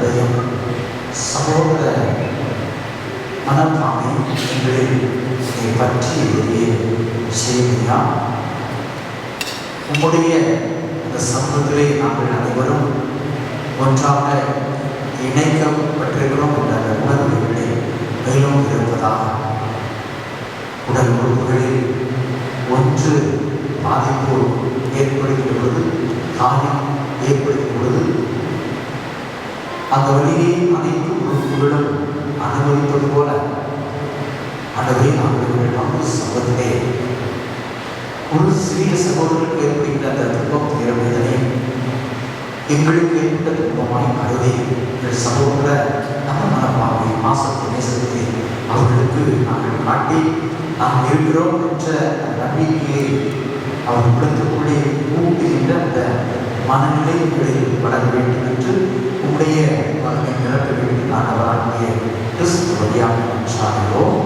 இருதயம் சகோதர மனப்பான்மை எங்களில் பற்றி எழுதிய செய்தியா உம்முடைய இந்த சமூகத்திலே நாங்கள் அனைவரும் ஒன்றாக இணைக்கப்பட்டிருக்கிறோம் என்ற உணர்வுகளை மேலும் இருப்பதாக உடல் உறுப்புகளில் ஒன்று பாதிப்பு ஏற்படுகிற பொழுது காயம் ஏற்படுகிற பொழுது அந்த வழியை அனைத்து உறுப்புகளும் அனுபவிப்பது போல அதுவே நாங்கள் பங்கு சமூகத்திலே ஒரு சிறிய சகோதரர்களுக்கு ஏற்படுகின்ற அந்த துன்பம் வேதனை எங்களுக்கு ஏற்பட்ட துன்பமாய் கருதி எங்கள் சகோதர நம்ம மனப்பாவை மாசத்தை நேசத்தை அவர்களுக்கு நாங்கள் காட்டி நாம் இருக்கிறோம் என்ற நம்பிக்கையை அவர் குலத்துக்குள்ளே ஊட்டுகின்ற அந்த மனநிலைகளில் வளர வேண்டும் என்று உங்களுடைய மகனை நிரப்ப வேண்டும் நான் அவராகிய கிறிஸ்து வழியாக சாகிறோம்.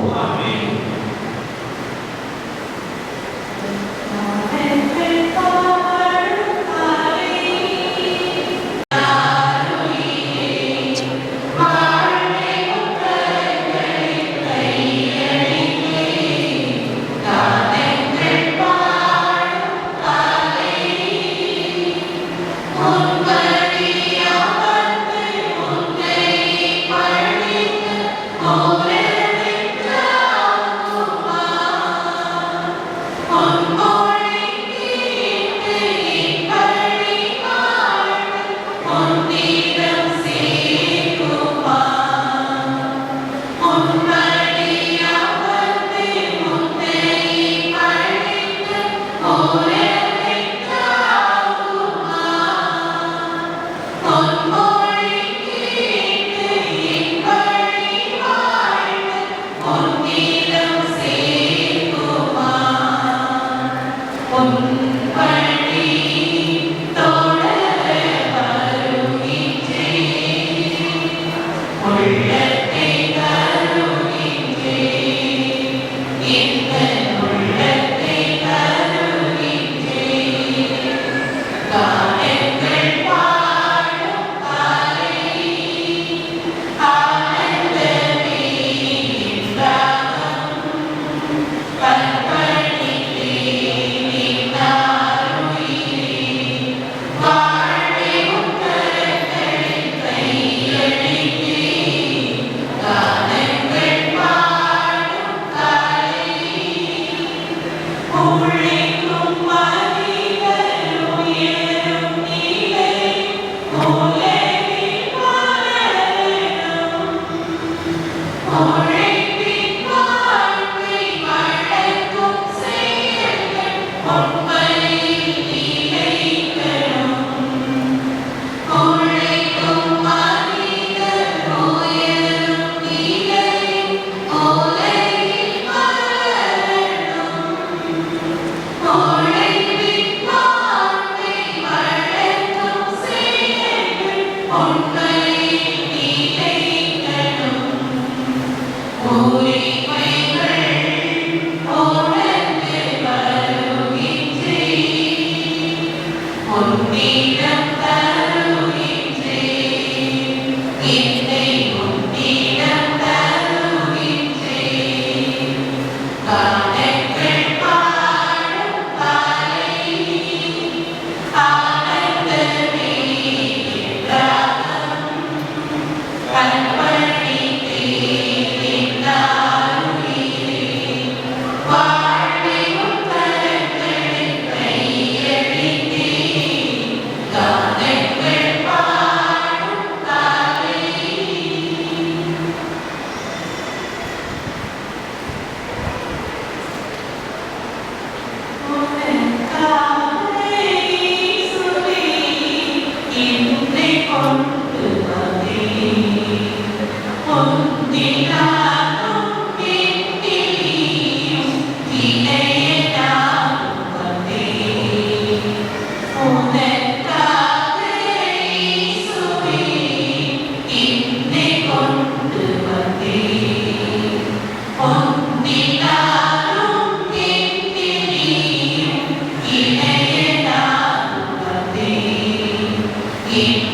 in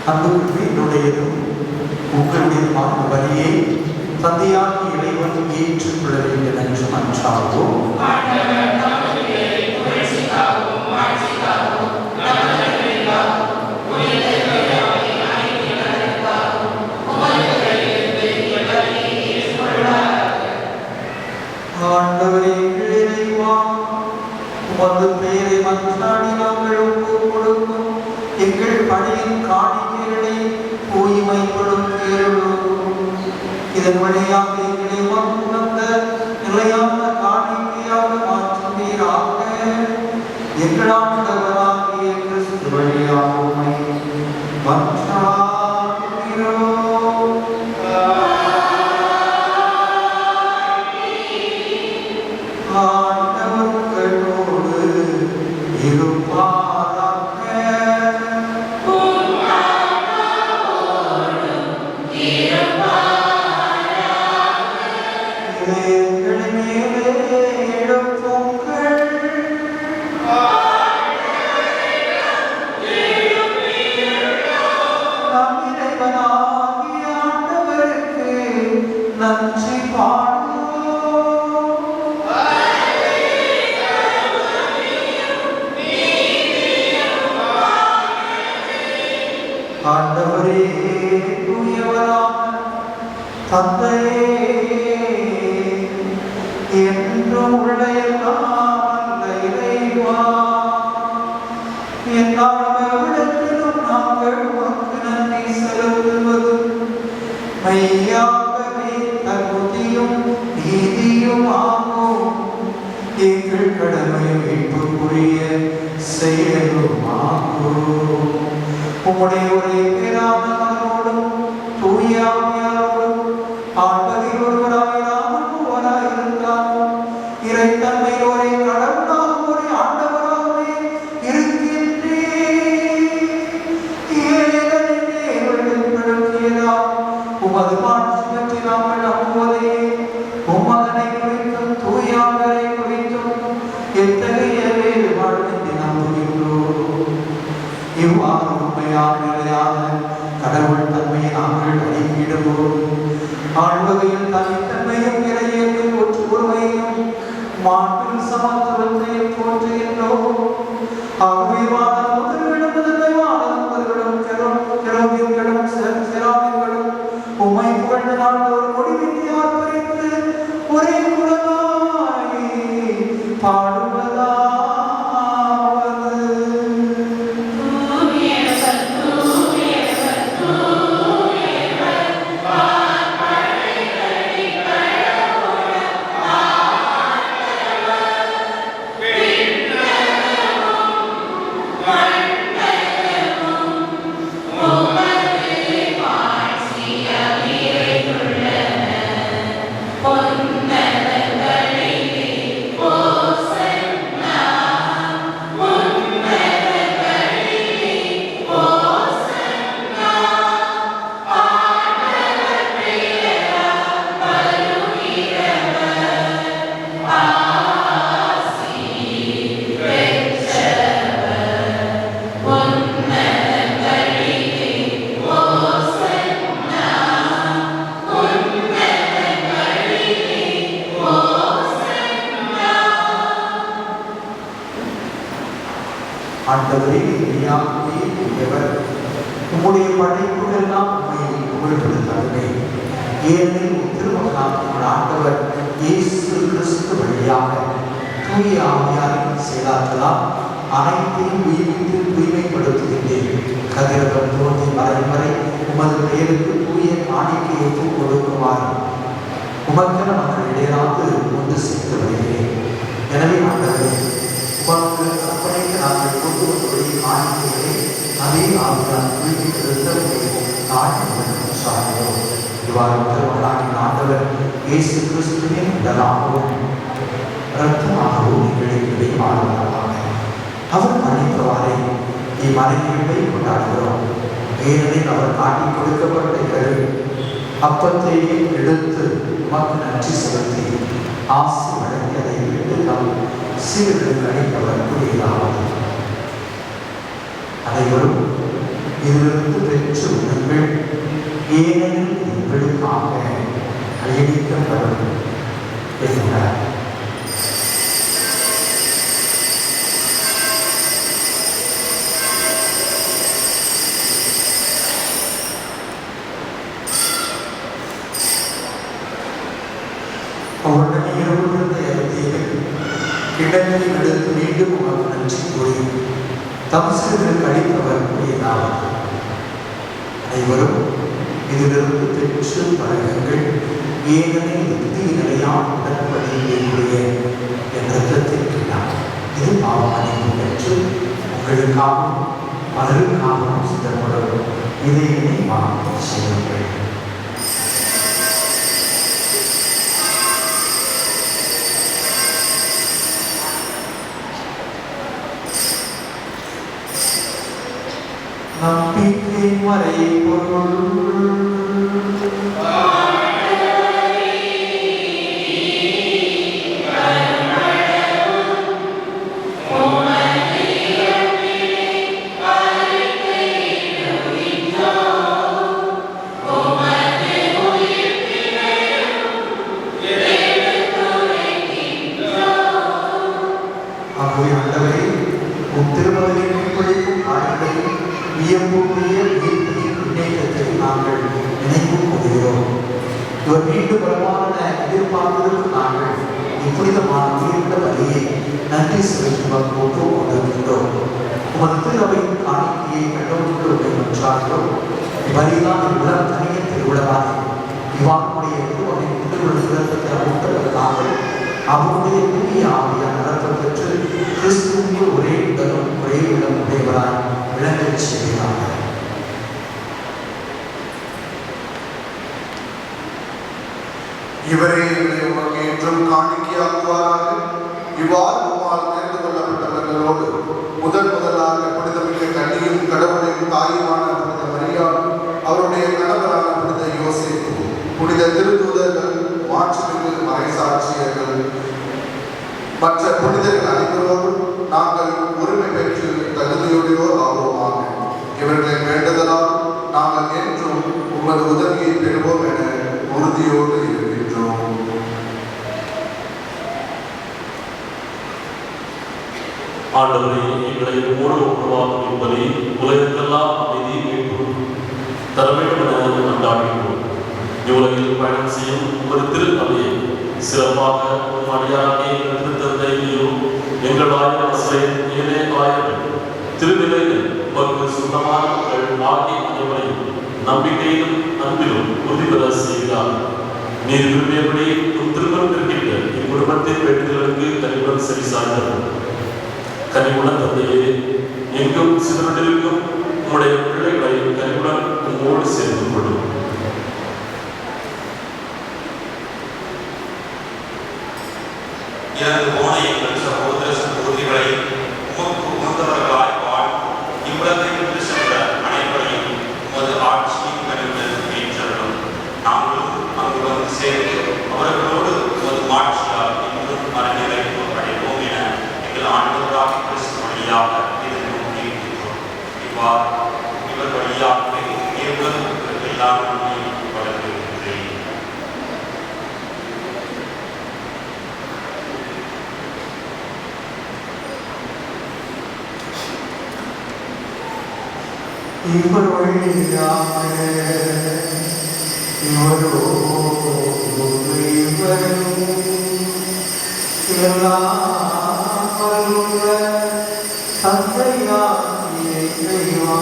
அன்புக்கு என்னுடையதும் உங்களுடையதுமான வழியை தந்தையாகி இறைவன் ஏற்றுக்கொள்ள வேண்டும் என்று மன்றாடுவோம். ஆண்டவரே இறைவா, உமது பெயரை மன்றாடி நாங்கள் ஒப்புக் கொடுக்கும் எங்கள் பணியின் காணிக்கைகளை தூய்மைப்படுத்துகிறோம். இதன் வழியாக எங்களை உணர்ந்த நிலையான காணிக்கையாக மாற்றுவீராக. எங்கள் ஆண்டவராகிய கிறிஸ்து வழியாக உம்மை மன்றாடுகிறோம். ஆண்டவர்களோடு இருப்பாராக. எங்கள் மேலே எழுப்புங்கள். நம் இறைவனாகிய ஆண்டவருக்கு நன்றி பாடுவோம். ஆண்டவரே தூயவரான தந்தையே, என்றும் உள்ள எல்லாம் இறைவா, எந்நாளிலும் நாங்கள் உமக்கு நன்றி செலுத்துவது மெய்யாகவே தகுதியும் நீதியும் ஆகும். எங்கள் கடமை மீட்புக்குரிய செயலும் ஆகும். உம்முடைய ஒரே பேரான மகனோடும் தூய ஆவியாரோடும் ஆண்டவரில் ஒருவராயிருந்தாலும் இறைத்தன்மையில் ஒரே கடவுளாக ஒரே ஆண்டவராகவே இருக்கின்றீர். உமது மாட்சி பற்றி நாங்கள் நம்புவதே உம்மகனை குறித்தும் தூயாவரை குறித்தும் எத்தகைய வேறுபாடு நம்புகின்றோம். இவ்வாறு உண்மையான நிலையான கடவுள் தன்மையை நாங்கள் அறிவிடுவோம். ஆழ்வகையில் தனித்தன்மையும் இறையேற்கும் ஒற்றுமையும் மாற்றில் சமத்துவத்தையும் போற்றுகின்றோம். ஆகவே வாதம் முதல்களும் முதன்மை வாதம் முதல்களும் கெரோவியங்களும் செராவியங்களும் உம்மை புகழ்ந்த நாள் ஒரு முடிவின்றி ஆர்ப்பரித்து ஒரே குரலாய் பாடுவதா ஆண்டவரே நீயாகவே உடையவர். உம்முடைய படைப்புகள் எல்லாம் உம்மை புகழ்படுத்தவே. ஏனெனில் திருமகனாகிய ஆண்டவர் இயேசு கிறிஸ்து வழியாக தூய ஆவியாரின் செயலாற்றலால் அனைத்தையும் உயிர்த்து தூய்மைப்படுத்துகின்றேன். கதிரவன் தோன்றி மறையும் வரை உமது பெயருக்கு தூய காணிக்கையை கொடுக்குமாறு உமக்கென மக்கள் இடையராது ஒன்று சேர்த்து வருகிறேன். எனவே ஆண்டவரே, உமக்கு அர்ப்பணிக்க நாங்கள் கொண்டு வந்தபடி காணிக்கைகளை அதே ஆவியால் தூய்மைப்படுத்த நாட்டு சார்ந்தோம். இவ்வாறு திருமகனாகிய ஆண்டவர் இயேசு கிறிஸ்துவின் உடலாகவும் இரத்தமாகவும் எங்களுக்கு மாறுவதாக அவர் பணித்தவாறே இம்மறைகளை கொண்டாடுகிறோம். ஏனெனில் அவர் காட்டிக் கொடுக்கப்பட்ட இரவு அப்பத்தை எடுத்து உமக்கு நன்றி செலுத்தி ஆசி வழங்கி அதை விட்டு நம் சீர்களுக்கு அளித்தவர் கூறியதாவது: அனைவரும் இதிலிருந்து பெற்று உண்ணுங்கள், ஏனெனில் எங்களுக்காக அழிக்கப்படும் என்றார். அவருடைய இரவுகளை கிடங்களில் எடுத்து மீண்டும் உமக்கு நன்றி கூறி தம் சிறுகளுக்கு அளித்தவர் கூறியதாவது: அனைவரும் இதிலிருந்து பெற்று பழகுங்கள், ஏனெனில் புதிய நிலையான உடன்படிக்கையுடைய என் இரத்தத்திற்கிறார். இது பாவமன்னிப்பு பெற்று உங்களுக்காகவும் பலருக்காகவும் சித்தப்படும். இதை நினைவாக செய்யுங்கள். நம்பிக்கை மறை பொருள் மீண்டும் பிரமாண எதிர்பார்ப்பதற்கு நாங்கள் இப்புனிதமான உயிரிழந்த வழியை நன்றி செலுத்துவோம் கொண்டிருக்கின்றோம். உமது திருவையின் காணிக்கையை கண்டோடு மன்றாடுகிறோம். இவ்வழிதான் இவ்வுலகம் தனிய திருவிழாவாக இவ்வாறுடைய திருவகை திருவிழத்தை ஊட்டதற்காக அவருடைய புதிய ஆவியால் நடத்தம் பெற்று கிறிஸ்துவின் ஒரே உடலும் ஒரே இடம் உடையவராய் விளங்கச் செய்கிறார்கள். இவரே உமக்கு என்றும் காணிக்கையாக்குவாராக. இவ்வாறு உம்மால் தேர்ந்து கொள்ளப்பட்டவர்களோடு முதலாக புனிதமிக்க கன்னியும் கடவுளின் தாயுமான புனித மரியாள், அவருடைய கணவரான புனித யோசேப்பு, புனித திருத்தூதர்கள், மாட்சிமிகு மறைசாட்சியர்கள், மற்ற புனிதர்கள் அனைவரோடும் நாங்கள் உரிமை பெற்று தகுதியுடையோர் ஆவோமாக. இவர்களின் வேண்டுதலால் நாங்கள் என்றும் உமது உதவியை பெறுவோம் என உறுதியோடு இருக்கின்றோம். ஆண்டவரே, எங்களை மூட உருவாக்கும் என்பதை உலகத்தெல்லாம் அமைதி மீட்பு தர வேண்டும் என கொண்டாடுகிறோம். இவ்வுலகில் பயணம் செய்யும் ஒரு திருப்பதியை சிறப்பாக அடியாராக திருத்தந்தையும் எங்கள் ஆயிரம் ஏழே ஆயிரம் திருநிலையில் உமக்கு சொந்தமான மக்கள் ஆகிய அனைவரையும் நம்பிக்கையிலும் அன்பிலும் உறுதி பெற செய்கிறார். நீர் விரும்பியபடி திருமணத்திற்கின்ற இக்குடும்பத்தின் வேண்டுதலுக்கு கனிவுடன் சரி சாய்ந்தது. கனிவுடன் தந்தையே, எங்கும் சிதறடிக்கும் உம்முடைய பிள்ளைகளை கனிவுடன் உம்மோடு சேர்ந்து கொள்ளும். இறந்து போன எங்கள் சகோதர சகோதரிகளை உமக்கு உகந்தவர்களாய் வாழ் இவ்வுலகை விட்டு சென்ற அனைவரையும் உமது ஆட்சியின் கனிவுடன் ஏற்றலும். நாங்களும் அங்கு வந்து சேர்ந்து அவர்களோடு உமது மாட்சியால் இன்றும் மரநிலை அடைவோம் என எங்கள் ஆண்டவராக கிறிஸ்து வழியாக எதிர்நோக்கி இருக்கின்றோம். இவர் வழியாகவே உலகத்திற்கு எல்லா நன்மையும் வழங்குகின்றேன். இவர் வழியாக இவரோடு இவரும் எல்லாம் வல்ல தந்தையாகிய இறைவா,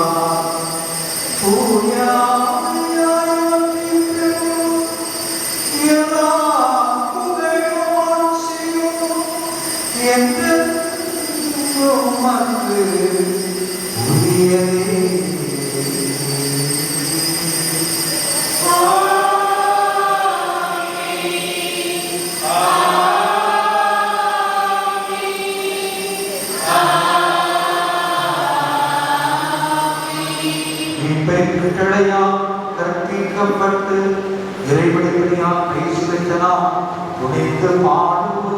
தூய ஆவியாய் வந்திருக்கும் எல்லா புகழும் ஆட்சியும் என்றென்றும் உமக்கு உரியதே. கட்டளையால் கற்பிக்கப்பட்டு இறைவடிப்படியால் பேசுவதனால் துணைந்து பாடுவோம்.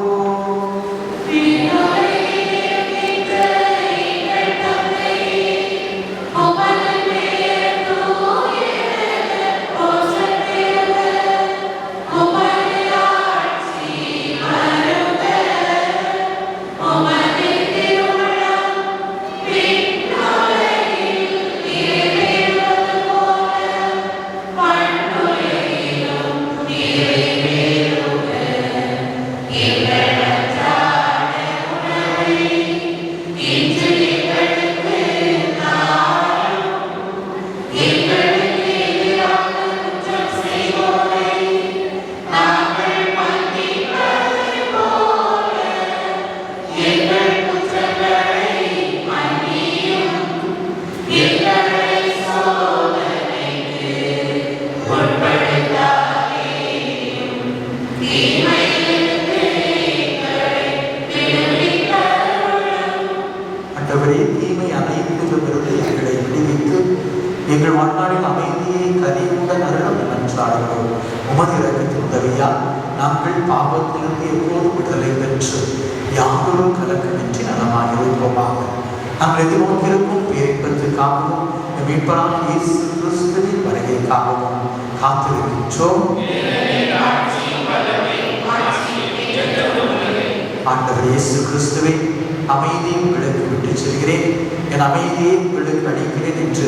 தீமை அனைத்திலுமிருந்து எங்களை விடுவித்து எங்கள் வாழ்நாளில் அமைதியை கனிவுடன் அருளும் என்றார்கள். உமது இரக்கத்தின் உதவியால் நாங்கள் பாவத்திலிருந்து எப்போதும் விடுதலை பெற்று யாதொரு கலக்கமின்றி நலமாயிருப்போமாக. நாங்கள் எதிர்நோக்கியிருக்கும் பேரின்பத்திற்காகவும் மீட்பரான இயேசு கிறிஸ்துவின் வருகைக்காகவும் காத்திருக்கின்றோம். ஆண்டவர் இயேசு கிறிஸ்துவை அமைதியை உங்களுக்கு விட்டு செல்கிறேன், என் அமைதியை உங்களுக்கு அளிக்கிறேன் என்று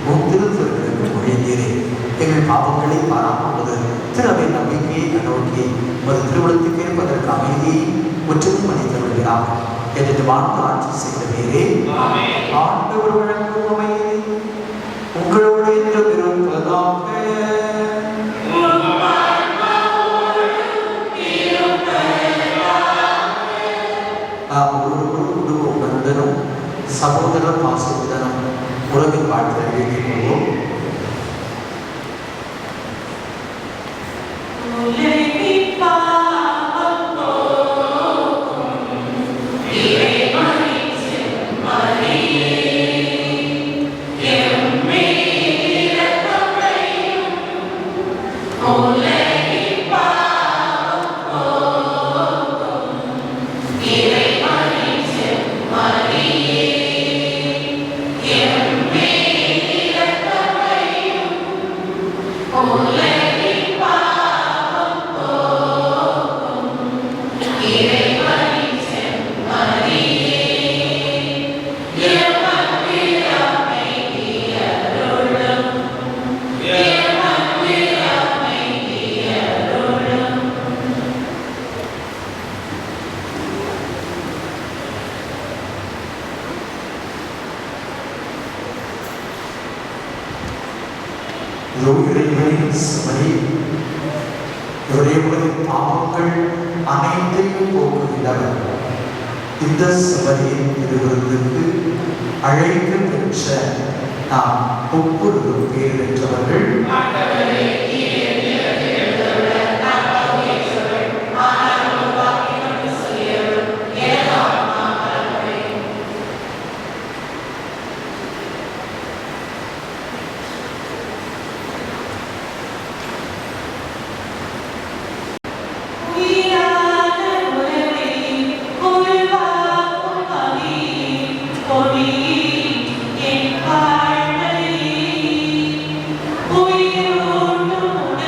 உன் திருத்தொழிலுக்கு மொழிந்தீரேன். எங்கள் பாவங்களை பாராமல் திரு நம்பிக்கையை கண்ணோக்கி ஒரு திருமணத்துக்கு இருப்பதற்கு அமைதியை முற்றிலும் அளித்து வருகிறார் என்று வாழ்ந்து ஆட்சி செய்த பேரே. ஆண்டவர் வழங்கும் அமைதி உங்களோடு என்றும் இருப்பதாக. சகோதர பாசத்துடனும் உறவின் வாழ்த்தை எழுதிக் கொள்வோம். பாவங்கள் அனைத்தையும் போக்குகிறார். இந்த சபையின் திருவிருந்துக்கு அழைக்க பெற்ற நாம் ஒவ்வொரு பேர் பெற்றவர்கள். Oh,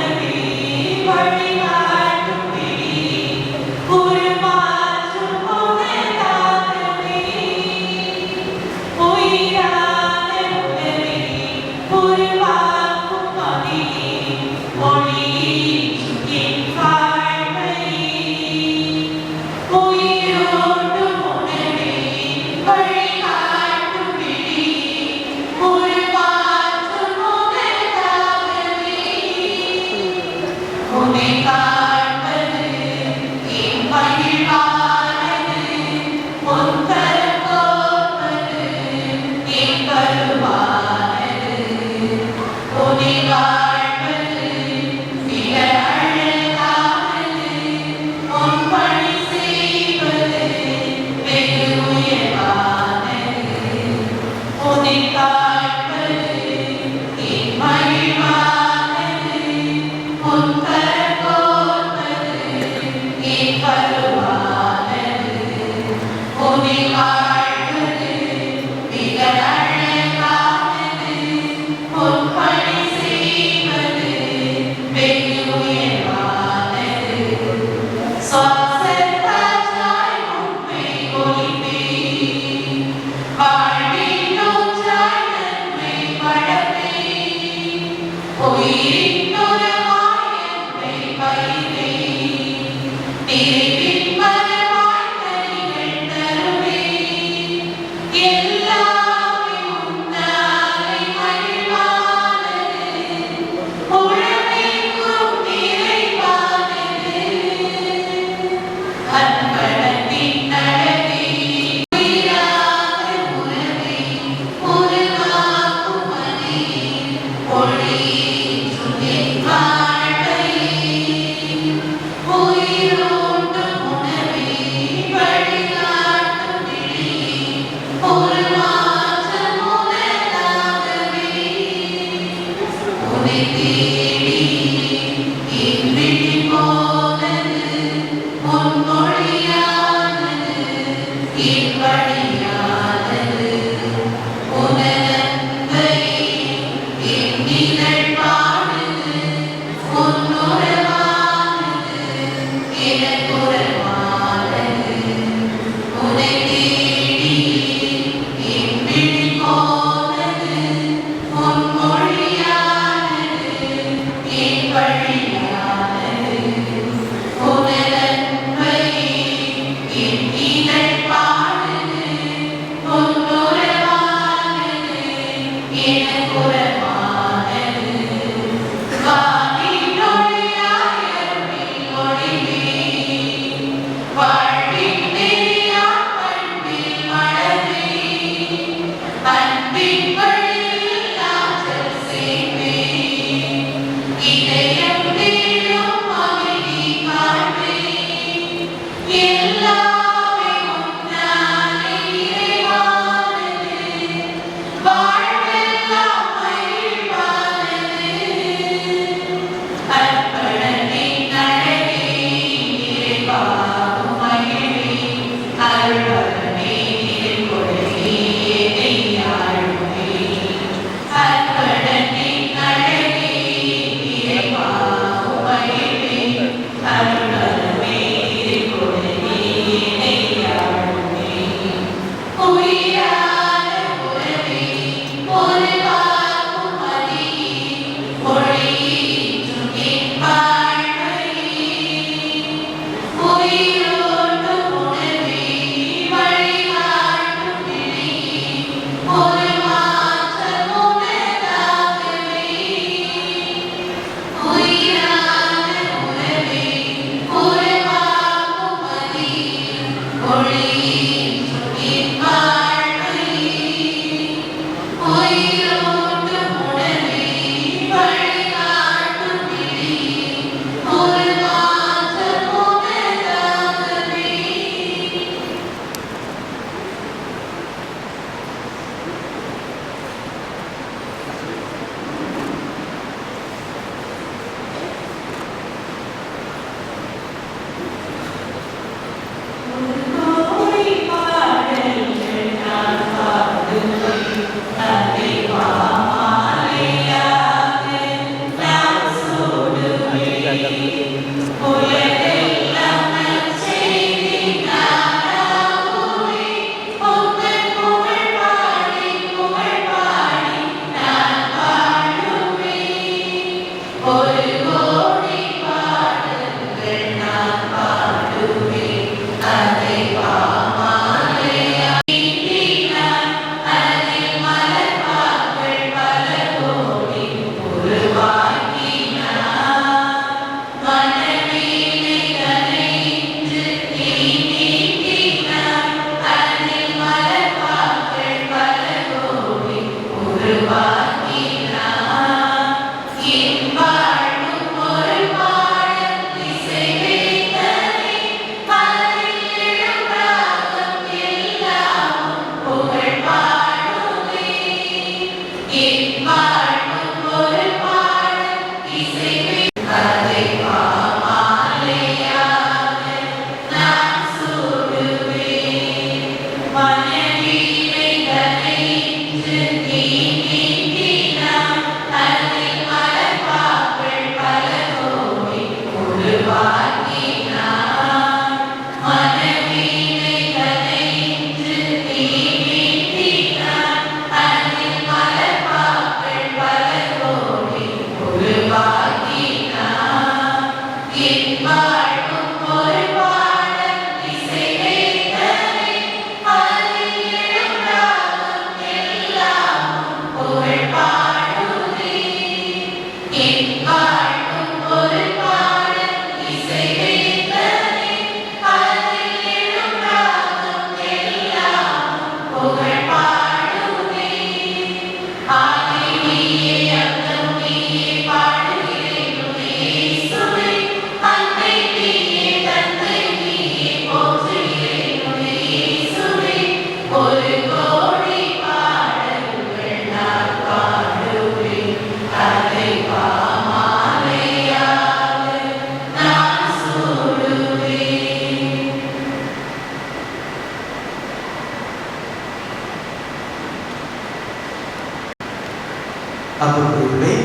அன்புக்குரியவர்களே,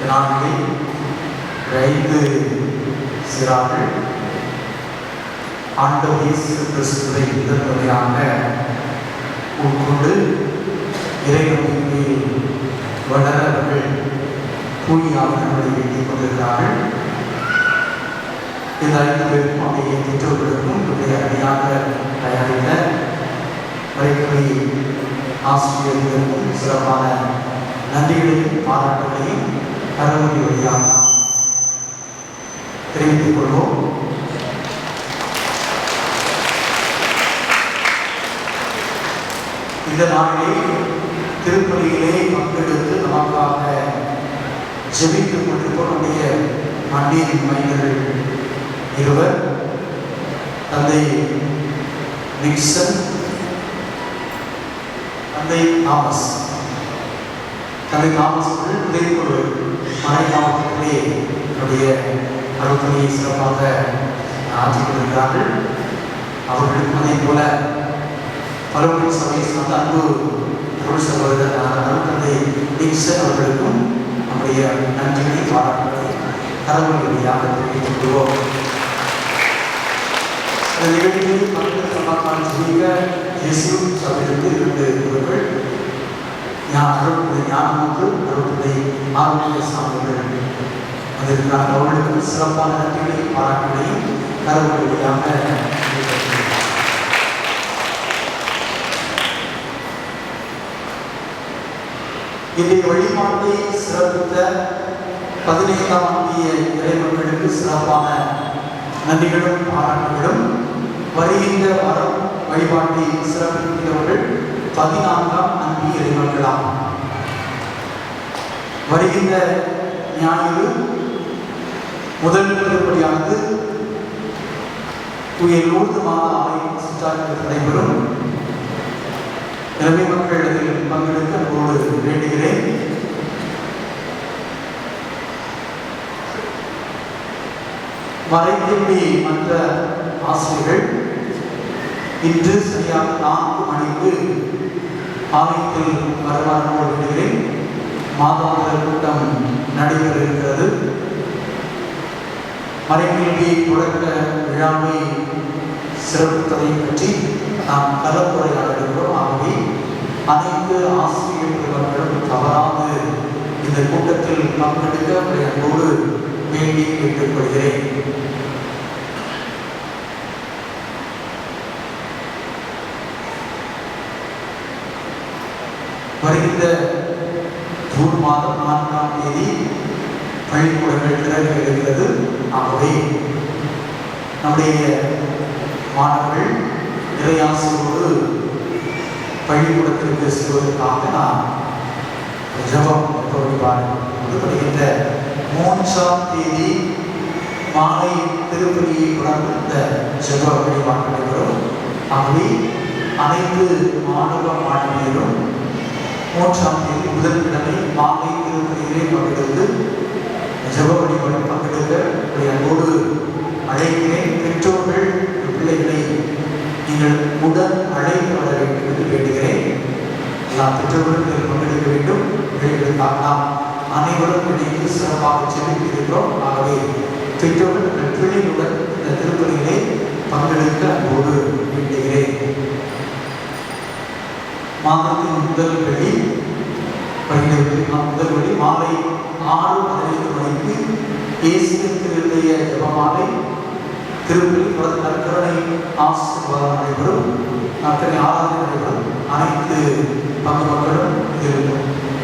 நாளிலே 5 சிறார்கள் ஆண்டவர் இயேசு கிறிஸ்துவை முதன்முறையாக உட்கொண்டு இறைநம்பிக்கையில் வளர அவர்கள் கூலியாளர்களை வேண்டிக் கொண்டிருக்கிறார்கள். இந்த 5 பேருக்கும் அவருடைய பெற்றோர்களுக்கும் இவருடைய அணியாக தயாரித்த வரைக்கல்வி ஆசிரியர்களுக்கும் சிறப்பான நன்றிகளையும் பாராட்டுகளையும் கருவறை வழியாக நாம் தெரிவித்துக் கொள்வோம். இந்த நாளிலே திருப்பலியிலே பங்கெடுத்து நமக்காக ஜெபித்துக் கொண்டிருப்போம் நம்முடைய மண்ணின் மைந்தர்கள் இருவர், தந்தை நிக்சன், தந்தை தாமஸ். தந்தை தாமஸ் அவர்கள் உதயக்குழு மறை மாவட்டத்திலே என்னுடைய அருள்பணியை சிறப்பாக ஆற்றிக் கொண்டிருக்கிறார்கள். அவர்களுக்கும் அதே போல பரவல் சபை சார்ந்த அன்பு அருள் சகோதரர் அருள்தந்தை நிக்சன் அவர்களுக்கும் நம்முடைய நன்றிகளை பாராட்டுகளை கரவல் வழியாக தெரிவித்துக் கொள்வோம். இந்த நிகழ்ச்சியில் பங்கேற்க ஜீவிக இயேசு சபையிலிருந்து 2 குருக்கள், ஞானமுத்து அருள்தந்தை ஆரோக்கிய சாமிகள் வந்திருக்கிறார்கள். அவர்களுக்கும் சிறப்பான நன்றிகளை பாராட்டுகளையும் கரவல் வழியாக இன்றைய வழிபாட்டை சிறப்பித்த 15ஆம் ஆண்டிய இறைமக்களுக்கு சிறப்பான நன்றிகளும் பாராட்டுகளும், வருகின்ற வாரம் வழிபாட்டை சிறப்பிக்கிறவர்கள் 14ஆம் அன்பிய இறைமக்களாகும். வருகின்ற ஞாயிறு முதல் திருப்பலியானது தூய லூர்து மாதா ஆலயம் சித்தார்கள் நடைபெறும். எனவே மக்கள் அதில் பங்கெடுக்க அன்போடு வேண்டுகிறேன். மறைக்கல்வி மன்ற ஆசிரியர்கள் இன்று சரியாக 4 மணிக்கு ஆலயத்தில் வருமாறு வேண்டுகிறேன். மாதாந்திர கூட்டம் நடைபெற இருக்கிறது. மறைக்கல்வி தொடக்க விழாவை சிறப்பிப்பதை பற்றி நாம் கலந்துரையாட இருக்கிறோம். ஆகவே அனைத்து ஆசிரியர் பெருமக்களும் தவறாது இந்த கூட்டத்தில் பங்கெடுக்க அன்போடு வேண்டி கேட்டுக்கொள்கிறேன். வருகின்ற ஜூன் மாதம் 4ஆம் தேதி பள்ளிக்கூடங்கள் திறக்க இருக்கிறது. ஆகவே நம்முடைய மாணவர்கள் இறையாசியோடு பள்ளிக்கூடத்திற்கு செல்வதற்காக நாம் ஜபம் வருகின்ற 3ஆம் தேதி மாலை திருப்பலியை தொடர்ந்த ஜப வழிபாடு நடைபெறும். ஆகவே அனைத்து மாணவ மாணவியரும் 3ஆம் தேதி புதன்கிழமை மாலை திருப்பலியிலே பங்கெடுத்து ஜப வழிபாடு பங்கெடுக்க அன்போடு அழைக்கிறேன். பெற்றோர்கள் பிள்ளைகளை நீங்கள் உடன் அழைத்து வர வேண்டும் என்று வேண்டுகிறேன். எல்லா பெற்றோர்களும் பங்கெடுக்க வேண்டும். பிள்ளைகளுக்காக நாம் அனைவரும் இணைந்து சிறப்பாக செலுத்தியிருக்கிறோம். ஆகவே பெற்றோர்கள் பிள்ளைகளுடன் இந்த திருப்பலியிலே பங்கெடுக்க அன்போடு வேண்டுகிறேன். மாதத்தின் முதல் வெள்ளி மாலை 6:15 மணிக்கு இயேசுவினுடைய ஜெபமாலை திருப்பலி நற்கருணை ஆசீர்வாதம் நடைபெறும். நற்கருணை ஆராதனை நடைபெறும். அனைத்து பங்கு மக்களும் இதில்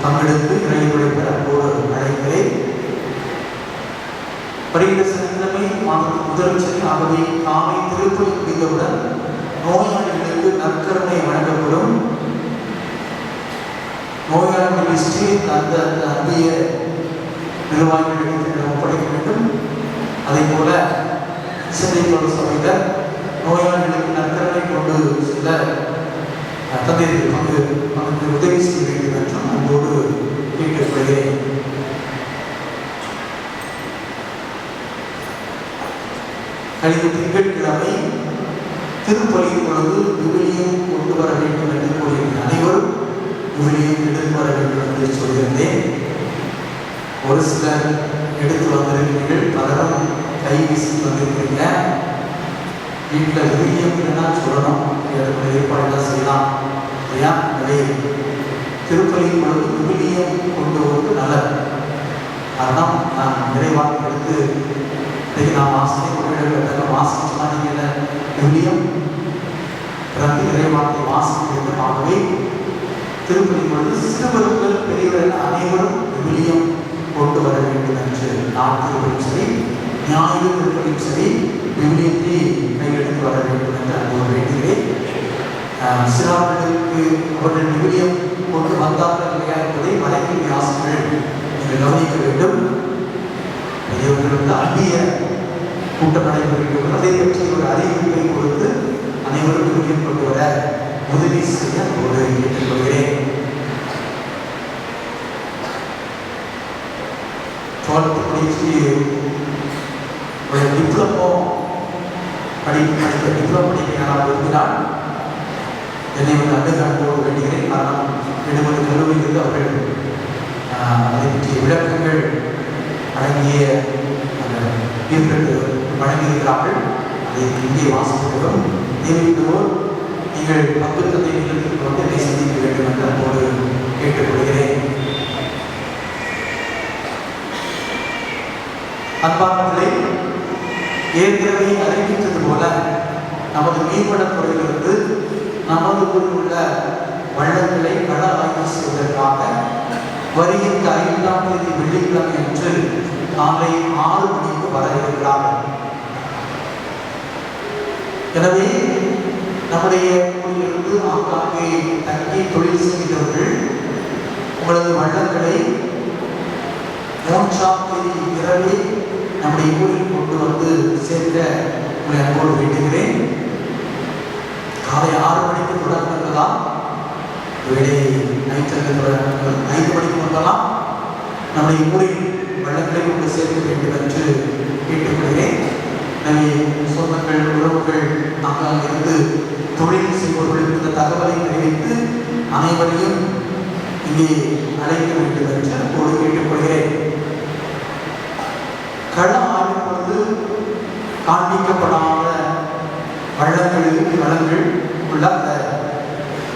பங்கெடுத்து இறைவனை பெற அன்போடு அழைக்கிறேன். வருகிற சனிக்கிழமை மாதத்தின் முதல் சனி. ஆகவே காலை திருப்பலி முடிந்தவுடன் நோயாளிகளுக்கு நற்கருணை வழங்கப்படும். நோயாளி லிஸ்டில் அந்த அன்பிய நிர்வாகிகளிடம் ஒப்படைக்க வேண்டும். அதே போல சிந்தைத்தோடு சபையினர் நோயாளிகளுக்கு நற்கருணை கொண்டு செல்ல தந்தையர்கள் பங்கு உதவி செய்ய வேண்டும் என்றும் அன்போடு கேட்டுக்கொள்கிறேன். கழிவு திங்கட்கிழமை திருப்பலியின் பொழுது விவிலியம் கொண்டு வர வேண்டும் என்று கூறிய அனைவரும் விவிலியம் எடுத்து வர வேண்டும் என்று சொல்லியிருந்தேன். ஒரு சிலர் எடுத்து வந்திருக்கிறீர்கள், பலரும் கை வீசி வந்திருக்கிறீங்க. வீட்டில் விவிலியம் இல்லைன்னா சொல்லணும், அதற்கு ஏற்பாடுலாம் செய்யலாம் இல்லையா? எனவே திருப்பலியின் பொழுது விவிலியம் கொண்டு வருவது நல்லது. அதனால் நான் நிறைவாக எடுத்து இன்றைக்கு நான் வாசிச்சோம்னா நீங்கள் விவிலியம் பிறகு இறைவார்த்தை வாசிக்கிறது. ஆகவே திருப்பலி பொழுது சிறுவர்கள் பெரியவர்கள் அனைவரும் விவிலியம் கொண்டு வர வேண்டும் என்று நான் திருப்பலியும் சரி, ஞாயிறு திருப்பலியும் சரி, விவிலியத்தை கையெடுத்து வர வேண்டும் என்று அன்போடு வேண்டுகிறேன். சிறார்களுக்கு அவர்கள் விவிலியம் கொண்டு வந்தார்கள் இல்லையா என்பதை வழக்கில் ஆசிரியர்கள் நீங்கள் கவனிக்க வேண்டும். பெரியவர்களுக்கு அந்நிய கூட்டம் நடைபெறுகிறது. அதை பற்றி ஒரு அறிவிப்பை கொடுத்து அனைவரும் விவிலியம் கொண்டு வர உதவி செய்ய ஒரு கேட்டுக்கொள்கிறேன். 12th படிச்சு ஒரு டிப்ளமோ படிக்க யாராவது விரும்பினால் என்னை வந்து அணுகோடு வேண்டுகிறேன். காரணம் 70 கல்லூரியிலிருந்து அவர்கள் அதை பற்றிய விளக்கங்கள் அடங்கிய வழங்கியிருக்கிறார்கள். அதை இங்கே வாசிக்கிறோம். தேவைப்படுவோர் நீங்கள் பங்கு தந்தை நிலையத்திற்கு வந்து என்னை சந்திக்க வேண்டும் என்று அப்போது கேட்டுக்கொள்கிறேன். அன்பானவர்களே, ஏற்கனவே அறிவித்தது போல நமது மீன்வளத்துறையிலிருந்து நமது ஊரில் உள்ள வள்ளங்களை கள ஆய்வு செய்வதற்காக வருகின்ற 5ஆம் தேதி வெள்ளிக்கிழமை அன்று காலை 6 மணிக்கு வர இருக்கிறார்கள். எனவே நம்முடைய ஊரிலிருந்து ஆங்காங்கே தங்கி தொழில் செய்கிறவர்கள் உங்களது வள்ளங்களை 3ஆம் தேதி இரவே நம்முடைய ஊரில் கொண்டு வந்து சேர்க்க உங்களை அன்போடு வேண்டுகிறேன். காலை 6 மணிக்கு தொடங்குகிறதாம். வேலை நைட்டில் 5 மணிக்கு கொண்டலாம். நம்முடைய ஊரில் வள்ளங்களை கொண்டு சேர்க்க வேண்டும் என்று கேட்டுக்கொள்கிறேன். எனவே சொந்தங்கள், உறவுகள், அங்கிருந்து தொழில் செய்பவர்களுக்கு இந்த தகவலை தெரிவித்து அனைவரையும் இங்கே அழைக்க வேண்டும் என்று அப்போது கேட்டுக்கொள்கிறேன். கள ஆய்வின் பொழுது காண்பிக்கப்படாத வளங்கள் உள்ள அந்த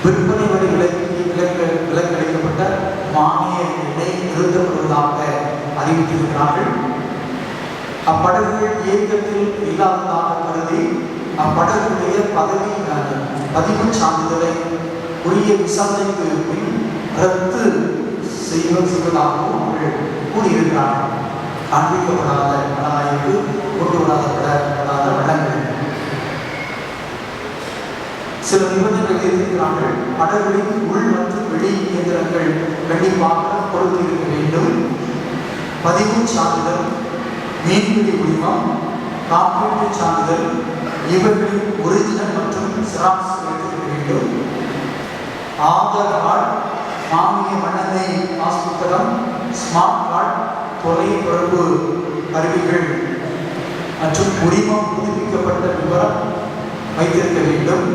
விற்பனை வரி விலக்களிக்கப்பட்ட மானிய எண்ணெய் நிறுத்தப்படுவதாக அறிவித்திருக்கிறார்கள். அப்படகுகள் இயக்கத்தில் இல்லாததாக கருதி அப்படகுடைய பதிவு சான்றிதழை உரிய விசாரணைக்கு பின் ரத்து செய்வதாகவும் அவர்கள் கூறியிருக்கிறார்கள். காண்பிக்கப்படாத கடாய்க்கு கொண்டு வராத வளங்கள் சில நிபந்தனைகள் இருக்கிறார்கள். படகுகளின் உள் மற்றும் வெளி இயந்திரங்கள் கண்டிப்பாக பொறுத்து இருக்க வேண்டும். பதிவு சான்றிதழ், மீன்பிடி உரிமம், காப்பீட்டு சான்றிதழ் இவர்களின் ஒரிஜினல் மற்றும் சிராக்ஸ் இருக்க வேண்டும். ஆதார் கார்டு, மானிய மண்ணெண்ணை பாஸ் புத்தகம், ஸ்மார்ட் கார்டு, தொலைத்தொடர்பு கருவிகள் மற்றும் உரிமம் புதுப்பிக்கப்பட்ட விவரம் வைத்திருக்க வேண்டும்.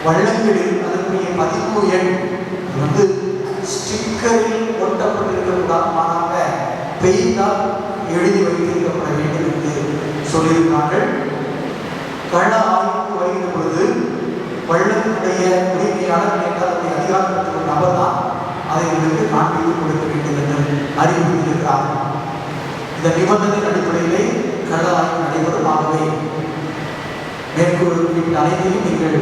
வள்ளங்களில் அதற்குரிய பதிவு எண் வந்து ஸ்டிக்கரில் ஒட்டப்பட்டிருக்கக்கூடாது, மாறாக பெயிண்டால் எழுதி வைத்திருக்கப்பட வேண்டும் என்று சொல்லியிருக்கிறார்கள். கள ஆய்வுக்கு வருகிற பொழுது வள்ளத்தினுடைய உரிமையாளர் என்றால் அதை அதிகாரம் பெற்ற நபர் தான் அதை உங்களுக்கு காண்பித்து கொடுக்க வேண்டும் என்று அறிவித்திருக்கிறார்கள். இந்த நிபந்தனை அடிப்படையிலே கள ஆய்வு நடைபெறும். ஆகவே மேற்கொள்ளும் அனைத்தையும் நீங்கள்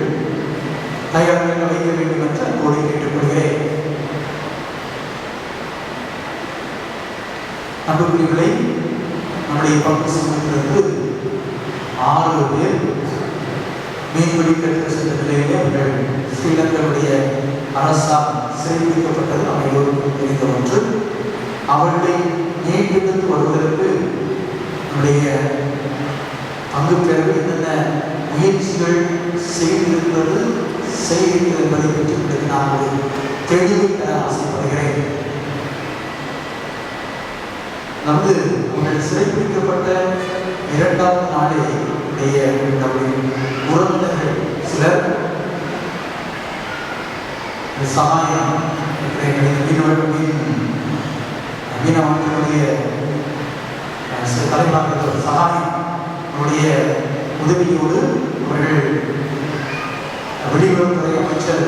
தயாரிக்க வைக்க வேண்டும் என்று அன்போடு கேட்டுக்கொள்கிறேன். அன்புக்குரியவர்களே, நம்முடைய பங்கு சமூகத்திலிருந்து 6 பேர் மீன்பிடி கற்று சென்ற நிலையிலே அவர்கள் ஸ்ரீலங்காவுடைய அரசால் சிறைப்பிடிக்கப்பட்டது நம்ம எல்லோருக்கும் தெரிந்த ஒன்று. அவர்களை மீட்டெடுத்து வருவதற்கு நம்முடைய பங்கு பெறவு என்னென்ன முயற்சிகள் செய்திருக்கிறது என்பதை பற்றி நான் ஒரு தெளிவை பெற ஆசைப்படுகிறேன். நமது உங்கள் சிறைப்பிடிக்கப்பட்ட 2ஆவது நாளே உறவினர்கள் சிலர் சகாயம் மீனவர்களுடைய தலைவராக சகாயம் அவருடைய உதவியோடு அவர்கள் வெளியுறவுத்துறை அமைச்சர்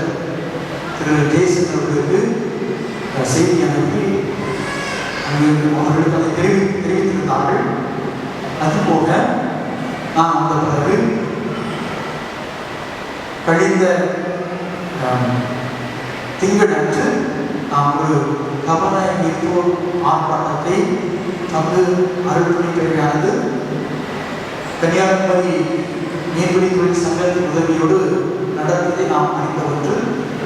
திரு ஜெய்சன் அவர்களுக்கு செய்தி அனுப்பி அவர்களுக்கு அதை தெரிவித்திருந்தார்கள். அதுபோக நான் அந்த பிறகு கழிந்த திங்களன்று நாம் ஒரு கவன ஈர்ப்பு ஆர்ப்பாட்டத்தை நமது அருள்மொழி பேரையானது கன்னியாகுமரி மீன்பிடி தொழில் சங்கத்தின் உதவியோடு நடந்ததை நாம் அறிந்தவற்று.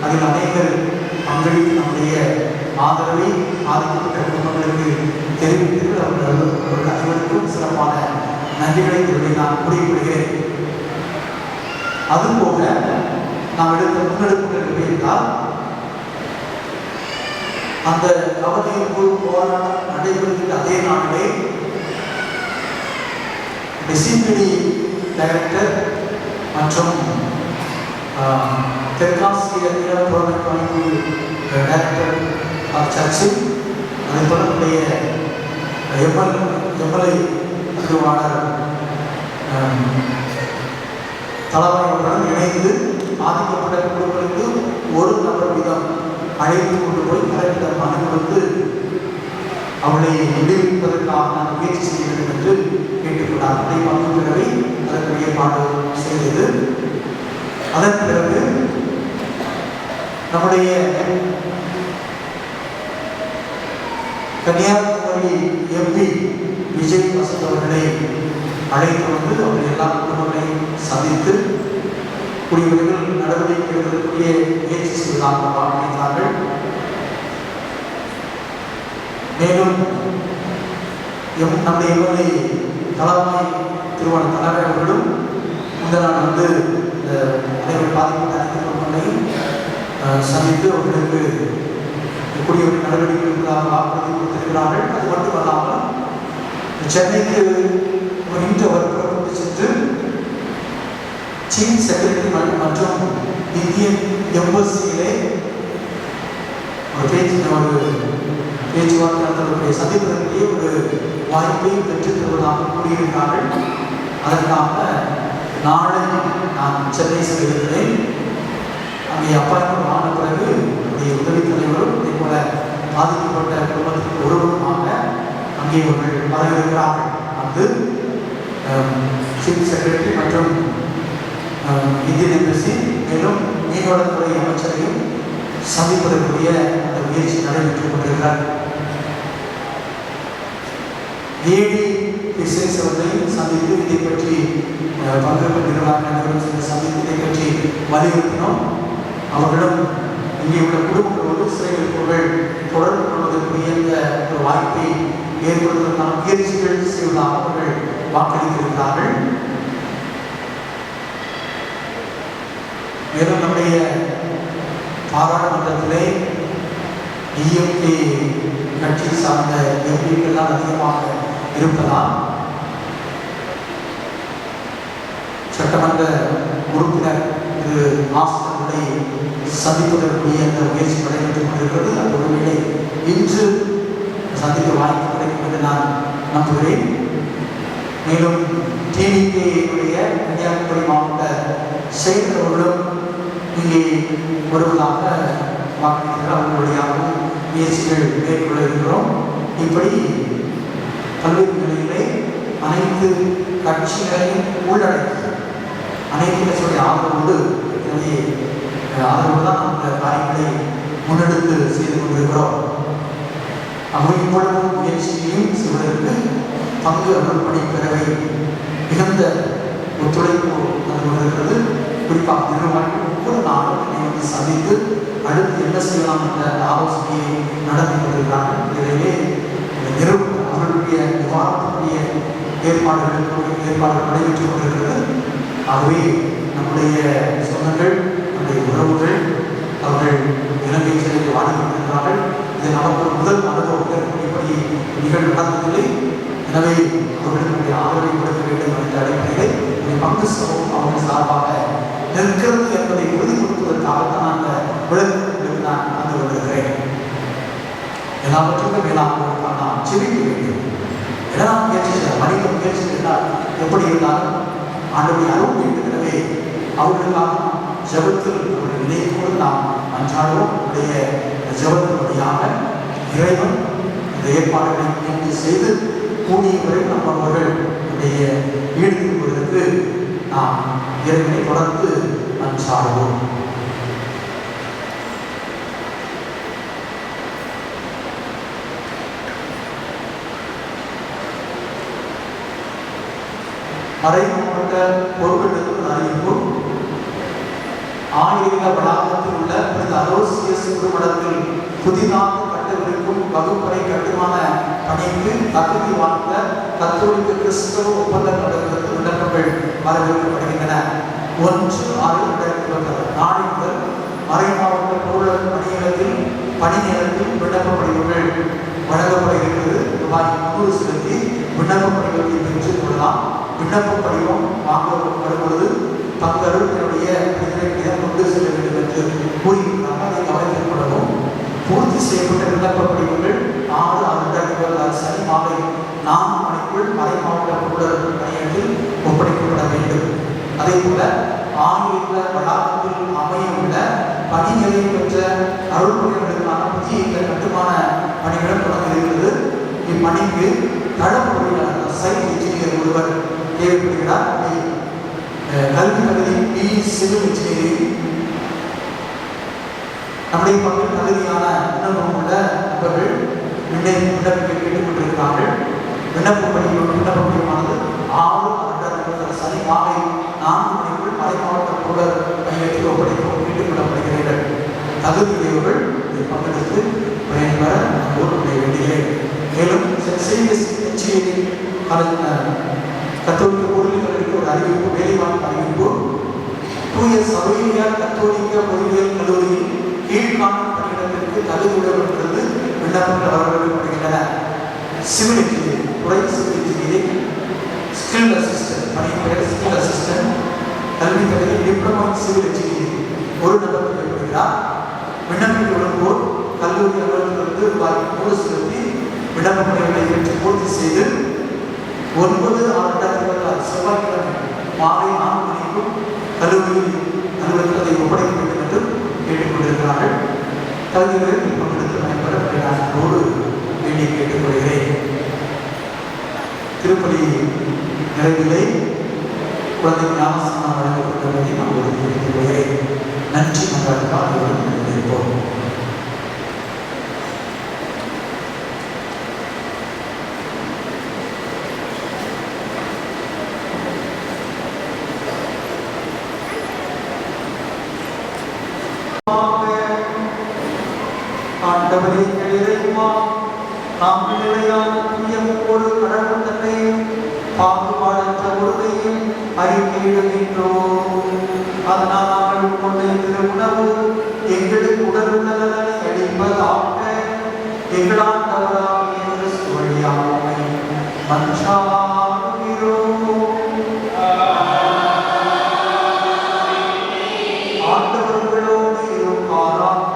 அதில் அநேகர் பங்களித்து நம்முடைய ஆதரவை பாதிக்கப்பட்ட குடும்பங்களுக்கு தெரிவித்து அவர்கள் அனைவருக்கும் சிறப்பான நன்றிகளை சொல்லி நான் குறிப்பிடுகிறேன். அதுபோக நாம் எடுத்த முன்னெடுப்புகள் என்றால் அந்த கவனிப்பு போராட்டம் நடைபெறுகின்ற அதே நாளிலே டிசிபிடி டைரக்டர் மற்றும் தெற்காசிய புறமைப்பு அமைப்பு டைரக்டர் ஆஃப் சர்ச்சு அதை தொடர்புடைய எம்எல்ஏ திருவாளர் தலைவர்களுடன் இணைந்து பாதிக்கப்பட்ட குழுக்களுக்கு ஒரு நபர் வீதம் அழைத்து கொண்டு போய் கலெக்டர் மனு கொடுத்து அவளை விடுவிப்பதற்காக நான் முயற்சி செய்ய வேண்டும் என்று கேட்டுக்கொண்டார். அதை பங்கு பிறவை அதற்கு ஏற்பாடு செய்தது. அதன் பிறகு நம்முடைய கன்னியாகுமரி எம்பி விஜய் வசந்த் அவர்களை அழைத்து வந்து அவர்கள் எல்லா குடும்பங்களையும் சந்தித்து குடியுரிமைகள் நடவடிக்கை எடுக்கக்கூடிய முயற்சி செய்வதாக வாக்களித்தார்கள். மேலும் நம்முடைய எம்எல்ஏ தலைமை திருவாளர் தலைவர் அவர்களும் இந்த நாள் வந்து அனைவரும் பாதிக்கப்பட்ட அனைத்து குடும்பங்களையும் சந்தித்து அவர்களுக்கு குடியுரிமை நடவடிக்கைகளுக்காக வாக்குறுதி கொடுத்திருக்கிறார்கள். அது மட்டுமல்லாமல் சென்னைக்கு இன்று அவர் புறப்பட்டு சென்று சீஃப் செக்ரட்டரி மற்றும் இந்தியன் எம்பசியிலே ஒரு பேச்சுவார்த்தை நடத்தக்கூடிய சந்திப்பதற்கே ஒரு வாய்ப்பை பெற்றுத் தருவதாக கூறியிருக்கிறார்கள். அதற்காக நாளை நான் சென்னை செல்கிறேன். அங்கே அப்பாயின்மெண்ட் ஆன பிறகு என்னுடைய உதவி தலைவரும் இதே போல பாதிக்கப்பட்ட குடும்பத்திற்கு ஒருவருமாக அங்கே அவர்கள் வரவிருக்கிறார்கள். வந்து சீஃப் செக்ரட்டரி மற்றும் இந்தியன் எம்பசி மேலும் மீன்வளத்துறை அமைச்சரையும் சந்திப்பதற்குரிய அந்த முயற்சி நடைபெற்றுக் கொண்டிருக்கிறார். ஏடி பிசினஸ் அவர்களையும் சந்தித்து இதை பற்றி பங்கேற்பு நிர்வாகிகளும் சந்தித்து இதை பற்றி வலியுறுத்தினோம். அவர்களும் இங்கே உள்ள குடும்பங்களோடு சிறையிருப்பவர்கள் தொடர்பு கொள்வதற்குரிய ஒரு வாய்ப்பை ஏற்படுத்துவதற்கான முயற்சிகள் செய்வதாக அவர்கள் வாக்களித்திருக்கிறார்கள். மேலும் நம்முடைய பாராளுமன்றத்திலே டிஎம்கே கட்சி சார்ந்த எம்பிக்கள் தான் அதிகமாக இருப்பதால் சட்டமன்ற உறுப்பினர் திரு மாஸ்டர்களை சந்திப்பதற்குரிய அந்த முயற்சி நடைபெற்றுக் கொண்டிருக்கிறது. அந்த ஒருவேளை இன்று சந்திக்க வாய்ப்பு கிடைக்கும் என்று நான் நம்புகிறேன். மேலும் டிவிகேயுடைய கன்னியாகுமரி மாவட்ட செயலர்களும் இங்கே வருவதாக வாக்களிக்கிறார். அவர்களுடையாகவும் முயற்சிகள் மேற்கொள்ள இருக்கிறோம். இப்படி பல்வேறு நிலையிலே அனைத்து கட்சிகளையும் உள்ளடக்கி அனைத்து கட்சியுடைய ஆதரவோடு தான் அந்த காரியங்களை முன்னெடுத்து செய்து கொண்டிருக்கிறோம். இவ்வளவு முயற்சியையும் செய்வதற்கு பங்கு அருள்பணி பேரவை மிகுந்த ஒத்துழைப்பு தந்து கொண்டிருக்கிறது. குறிப்பாக நிறுவனங்கள் ஒவ்வொரு நாளும் வந்து சந்தித்து அடுத்து என்ன செய்யலாம் என்ற ஆலோசனையை நடத்தி கொண்டிருக்கிறார்கள். இதிலே அவர்களுடைய நிவாரணத்துடைய ஏற்பாடுகள் நடைபெற்றுக் கொண்டிருக்கிறது. ஆகவே நம்முடைய சொந்தங்கள் நம்முடைய உறவுகள் அவர்கள் இலங்கை சிறையில் வாடிக்கொண்டிருக்கிறார்கள். இது நமக்கு முதல் அனுபவம் இப்படி நிகழ்வு நடந்ததில்லை. எனவே அவர்களுடைய ஆதரவை கொடுக்க வேண்டும் என்ற அடிப்படையில் பங்கு அவர்கள் சார்பாக நிற்கிறது என்பதை உறுதிப்படுத்துவதற்காகத்தான் அந்த விளக்கு எல்லாவற்றுக்கும் மேலாக நாம் செபிக்க வேண்டும். எல்லாம் முயற்சி மனித முயற்சி என்றால் எப்படி இருந்தாலும் ஆண்டவருடைய அருள் வேண்டுகிறவே அவர்களுக்காக ஜபத்தில் ஒரு நிலையோடு நாம் அன்றாடுவோம். நம்முடைய ஜபத்தினுடையாக இறைவன் இந்த ஏற்பாடுகளை இணைந்து செய்து கூடியவரை நம்ம அவர்களுடைய ஈடுபடுவதற்கு நாம் இறைவனை தொடர்ந்து அன்றாடுவோம். மறைக்கப்பட்ட பொருட்களுக்கு அறிவிப்பு. ஆயிர வளாகத்தில் உள்ள புனித அலோசியஸ் குருமடத்தில் புதிதாக கட்டவிருக்கும் வகுப்பறை கட்டுமான பணிக்கு தகுதி வாய்ந்த கத்தோலிக்க கிறிஸ்தவ ஒப்பந்த நபர்களுக்கு விண்ணப்பங்கள் வரவேற்கப்படுகின்றன. 1/6 நாளை முதல் மறைமாவட்ட பொருள் பணியிடத்தில் பணி நேரத்தில் விண்ணப்ப படிவங்கள் வழங்கப்பட இருக்கிறது. ரூபாய் 300 செலுத்தி விண்ணப்ப படிவத்தை பெற்றுக் கொள்ளலாம். விண்ணப்ப படிவம் வாங்க வரும்பொழுது பங்கருடைய இடம் கொண்டு செல்ல வேண்டும் என்று கூறியிருக்கிறாங்க. அதை கவனத்தில் கொள்ளவும். பூர்த்தி செய்யப்பட்ட விண்ணப்ப படிவங்கள் 6/6 சனி மாலை 4 மணிக்குள் மறைமாவட்ட பொருளர் பணியிடத்தில் ஒப்படைக்கப்பட வேண்டும். அதே போல ஆங்கில வளாகத்தில் அமைய உள்ள பணி நிலை பெற்ற அருள்பணிகளுக்கான புதிய கட்டுமான பணிகளும் தொடங்கியிருக்கிறது. இப்பணிக்கு தளப்பொறியாளர் சைட் இன்ஜினியர் ஒருவர் தேவைப்படுகிறார். கல்வி தகுதி பி சிவில் இன்ஜினியரிங். நம்முடைய பங்கில் தகுதியான விண்ணப்பம் உள்ள நபர்கள் விண்ணப்பிக்க கேட்டுக்கொண்டிருக்கிறார்கள். விண்ணப்ப படிவமானது 6/6 சனி மாலை 4 மணிக்குள் மறைமாவட்ட பொருளர் பணியிடத்தில் ஒப்படைக்கவும் கேட்டுக்கொள்ளப்படுகிறீர்கள். தகுதியுடையவர்கள் பங்கெடுத்து பயன்பெற நம்மோடு வேண்டுகிறேன். மேலும் கத்தோலிக்க பொருளுக்கு ஒரு அறிவிப்பு, வேலைவாய்ப்பு அறிவிப்பு. தூய சபையார் கத்தோலிக்க பொறியியல் கல்லூரியில் கீழ்காணும் பணியிடத்திற்கு தகுதியுடையவர்களுக்கு விண்ணப்பங்கள் வரவேற்கப்படுகின்றன. சிவில் இன்ஜினியரிங், துறை சிவில் இன்ஜினியரிங், ஸ்கில் அசிஸ்டன்ட் பணியின் பெயர் ஸ்கில் அசிஸ்டன்ட். கல்வி தகுதி டிப்ளமோ சிவில் இன்ஜினியரிங் ஒரு நபர் தேவைப்படுகிறார். விண்ணப்பிக்க விரும்புவோர் கல்லூரி அலுவலகத்திலிருந்து ரூபாய் 100 செலுத்தி விண்ணப்ப படிவங்களை பெற்று பூர்த்தி செய்து 9/6 செவ்வாய்க்கிழமை மாலை 4 மணிக்கும் கல்லூரி அலுவலகத்தை ஒப்படைக்க வேண்டும் என்று கேட்டுக்கொண்டிருக்கிறார்கள். தகுதிகளை பங்கெடுத்து பயன்பட நானோடு வேண்டி கேட்டுக்கொள்கிறேன். திருப்பலி நிறைவிலே குழந்தை ஞானஸ்தானம் வழங்கப்பட்டதை நான் உங்களுக்கு கேட்டுக்கொள்கிறேன். நன்றி மன்றாட்டுக்காக இருப்போம். ஆண்டவரே இறைவா, நாங்கள் நிலையான தூயமோடு கடவுள் தன்னையும் பாகுபாடற்ற உறுதியும் அறிக்கையிடுகின்றோம். அதனால் நாங்கள் கொண்ட திரு உணவு எங்களுக்கு உடல் நலனை அளிப்பதாக எங்கள் ஆண்டவராகிய கிறிஸ்து வழியாக மன்றாடுகிறோம். ஆண்டவர்களோடு இருப்பாராக.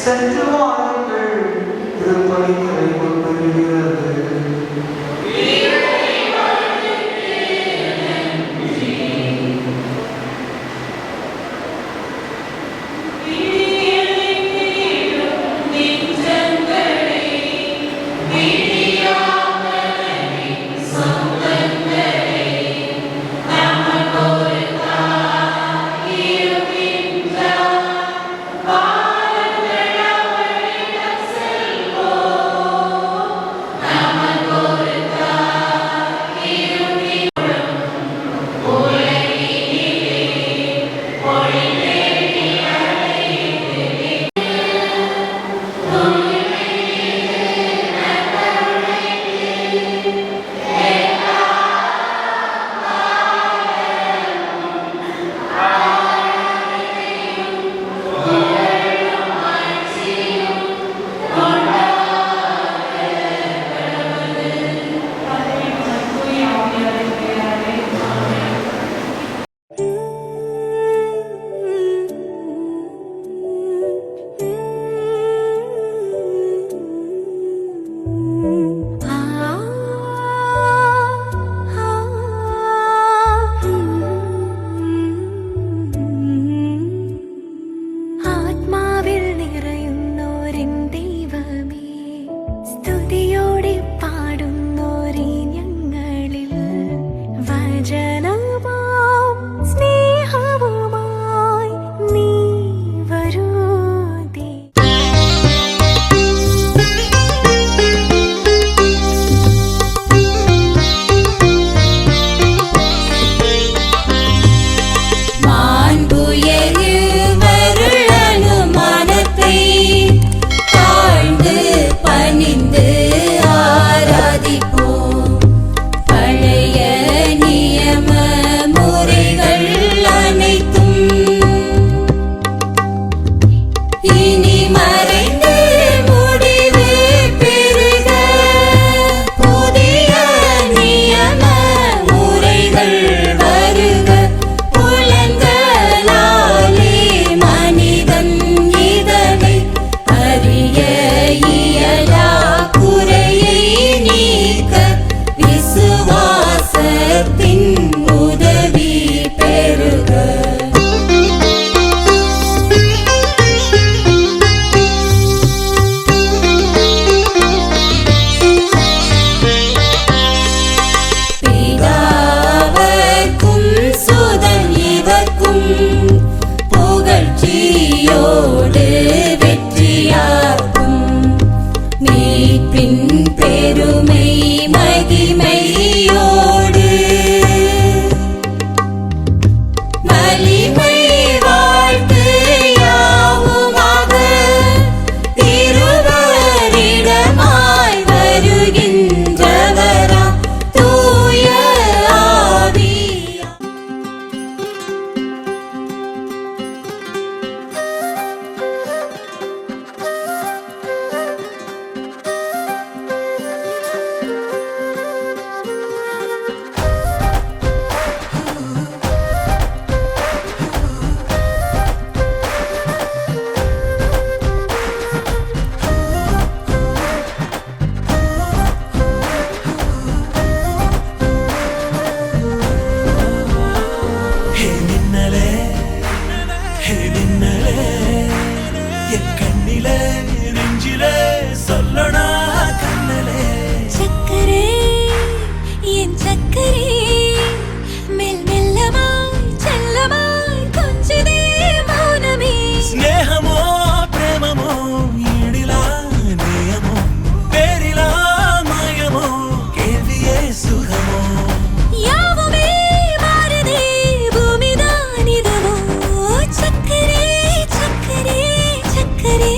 சென்று வாருங்கள், திருப்பலி நிறைவேறுகிறது. Oh பின் பெருமை மகிமையோடு வலிமை வாழ்த்து யாவுமாக திருவரிடமாய் வருகின்றவராம் தூய ஆவியார். சக்கரே என் சக்கரே மெல் மெல்லமாய் செல்லமாய் கொஞ்சதே மௌனமே స్నేహమో ప్రేమమో ఈడిలా నేయమో పేరిలా మాయమో కేవియే సుఖమో யாவுமே மாறுதே பூமிதான் இதுவோ சக்கரே சக்கரே சக்கரே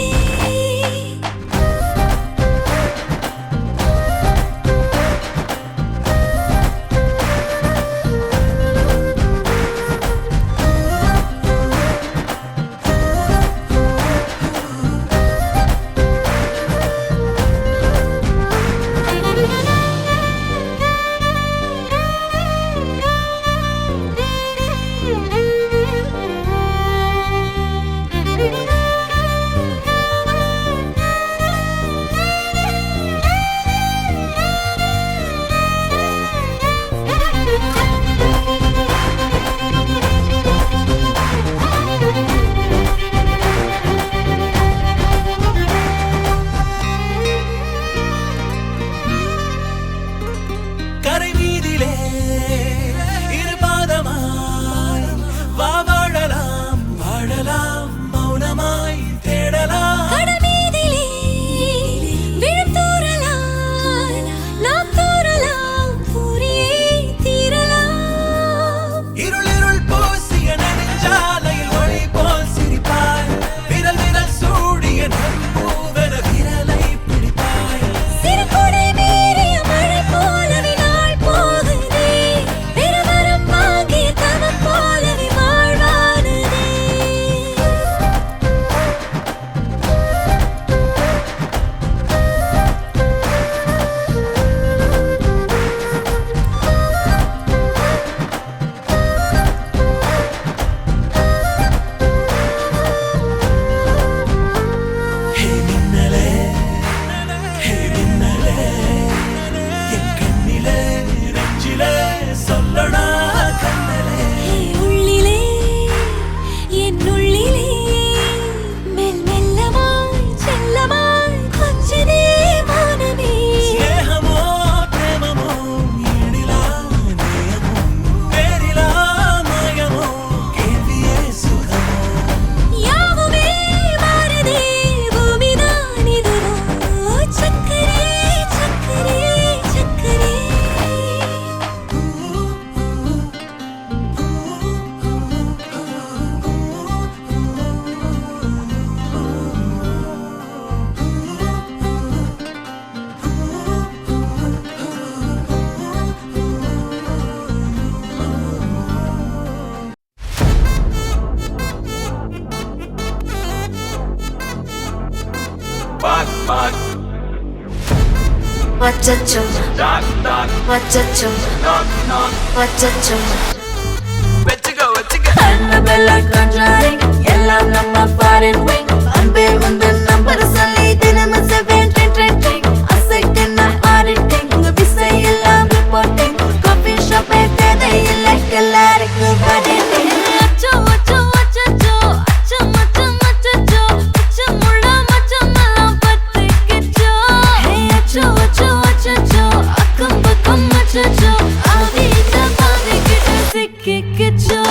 கரை மீதிலே இருபாதமாய் வா வாழலாம் வாழலாம் மௌனமாய் தேடலாம் கடமீதிலே விழும் தூறலாம் நாம் தூறலாம் பூரியே தீரலாம் இருளிருள் பூசிய நெடுஞ்சாலையில் ஒளி போல் சிரிப்பாய் விரல் விரல் சூடிய நம்பூவன விரலை பிடிப்பாய் சிறு கொடை மீறிய மழை போலவே நாள் போகுதே பெருவரம் வாங்கிய தவம் போலவே வாழ்வானதே ஹே மின்னலே என் கண்ணிலே நெஞ்சிலே சொல்லடா கண்ணலே உள்ளிலே என் உள்ளிலே மெல் மெல்லமாய் செல்லமாய் கொஞ்சதே மௌனமே స్నేహమో ప్రేమమో ఈడిలా నేయమో పేరిలా మాయమో కేవియే సుఖమో யாவுமே மாறுதே பூமிதான் இதுவோ சக்கரே சக்கரே சக்கரே வச்சச்சோ வச்சச்சோ வச்சச்சோ Annabella conjuring எல்லாம் நம்ம ஃபாரின் விங் அன்பே வந்து நம்பர் சொல்லி தினமும் 7 ட்ரெண்டிங் அசைட்டனா ஆடிட்டிங் உங்க விசை எல்லாம் ரிப்போர்ட்டிங் காஃபி ஷாப் தேதை இல்லை எல்லாருக்கும் படிட்டிங் அச்சோ அச்சோ அச்சோ அச்சோ மச்சோ மச்சோ அச்சோ முள்ள மச்சோ எல்லாம் பத்திக்கிச்சோ ஹே அச்சோ அச்சோ அச்சோ அக்கம் பக்கம் அச்சோ ஆதிட்ட பாதிக்கிட்ட சிக்கிக்கிச்சோ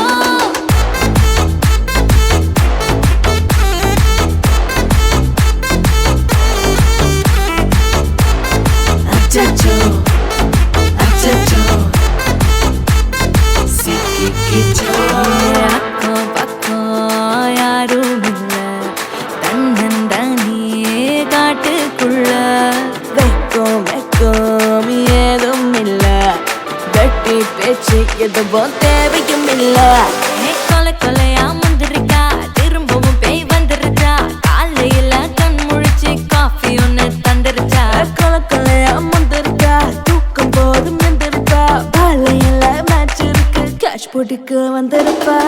எதுவும் தேவையும் இல்ல. கொலை கொலையா முந்திருக்கா திரும்பவும் பேய் வந்துருச்சா காலையில கண் முழிச்சு காஃபி ஒன்னு தந்துருச்சா கொலை கொலையா முந்திருக்கா தூக்கம் போதும் நின்றுருப்பா. பாலையில மேட்ச் இருக்கு கேஷ் போட்டுக்கு வந்திருப்பா.